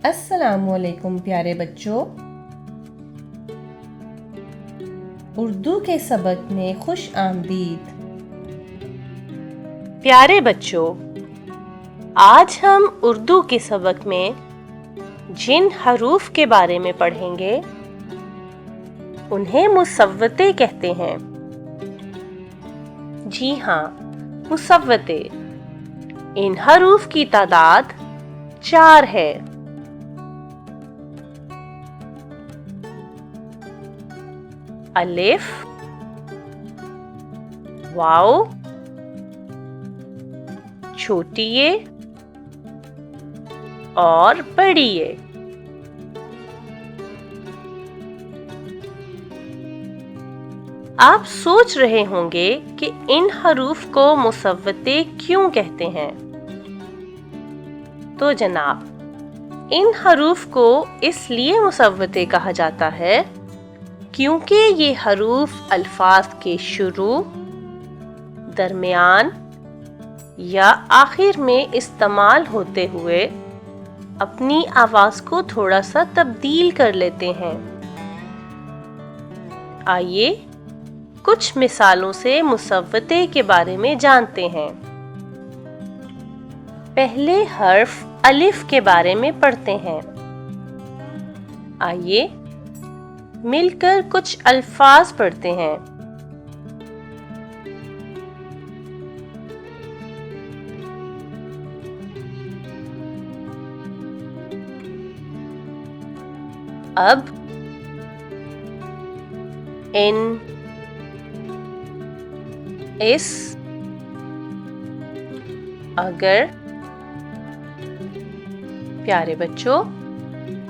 अस्सलामुअलैकुम प्यारे बच्चों, उर्दू के सबक में खुश आमदीद। प्यारे बच्चों, आज हम उर्दू के सबक में जिन हरूफ के बारे में पढ़ेंगे उन्हें मुसव्वते कहते हैं। जी हाँ, मुसव्वते। इन हरूफ की तादाद 4 है। अलिफ, वाव, छोटी ये और बड़ी ये। आप सोच रहे होंगे कि इन हरूफ को मुसव्वते क्यों कहते हैं। तो जनाब, इन हरूफ को इसलिए मुसव्वते कहा जाता है क्योंकि ये हरूफ अल्फाज के शुरू, दरमियान या आखिर में इस्तेमाल होते हुए अपनी आवाज को थोड़ा सा तब्दील कर लेते हैं। आइए कुछ मिसालों से मुसव्वते के बारे में जानते हैं। पहले हर्फ अलिफ के बारे में पढ़ते हैं। आइए मिलकर कुछ अल्फाज पढ़ते हैं। अब इन, इस, अगर। प्यारे बच्चों,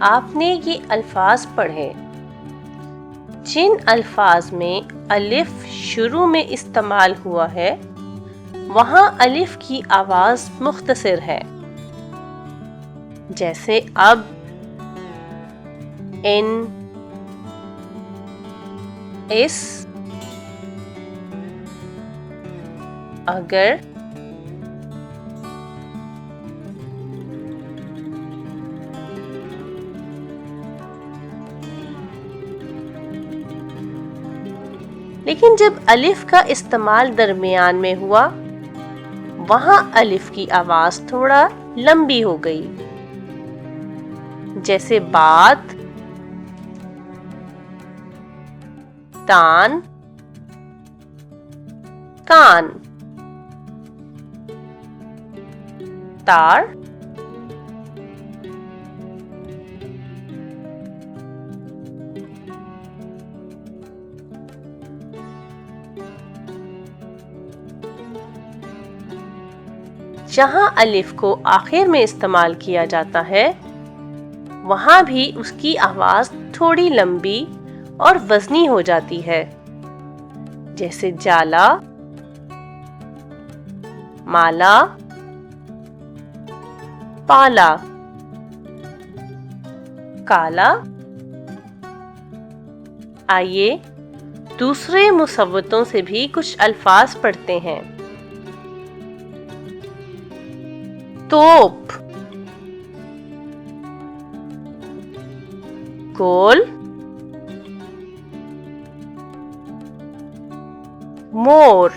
आपने ये अल्फाज पढ़े। जिन अल्फाज में अलिफ शुरू में इस्तेमाल हुआ है वहां अलिफ की आवाज मुख्तसर है, जैसे अब, इन, इस, अगर। लेकिन जब अलिफ का इस्तेमाल दरमियान में हुआ वहां अलिफ की आवाज थोड़ा लंबी हो गई, जैसे बात, तान, कान, तार, जहां अलिफ को आखिर में इस्तेमाल किया जाता है वहां भी उसकी आवाज थोड़ी लंबी और वजनी हो जाती है, जैसे जाला, माला, पाला, काला। आइए दूसरे मुसव्वतों से भी कुछ अल्फाज पढ़ते हैं। तोप, गोल, मोर,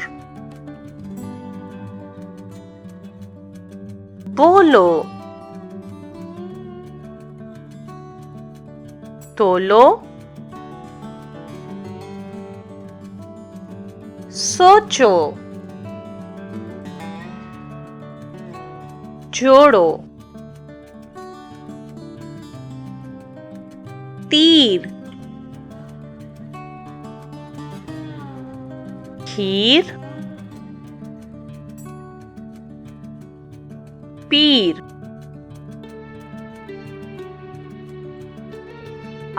बोलो, तोलो, सोचो, जोड़ो, तीर, खीर, पीर,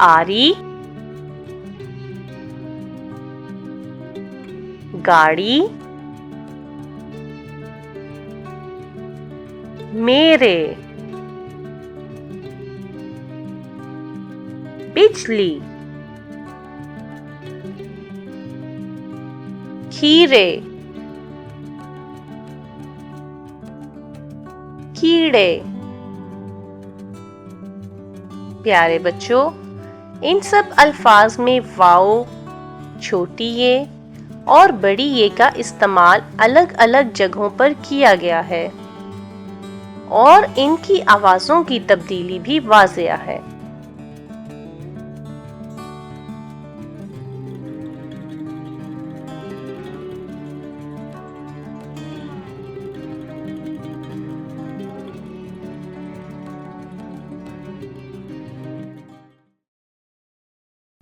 आरी, गाड़ी, मेरे, बिजली, खीरे, कीड़े। प्यारे बच्चों, इन सब अल्फाज में वाओ, छोटी ये और बड़ी ये का इस्तेमाल अलग अलग जगहों पर किया गया है और इनकी आवाजों की तब्दीली भी वाज़ेह है।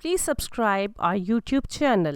Please subscribe our YouTube channel.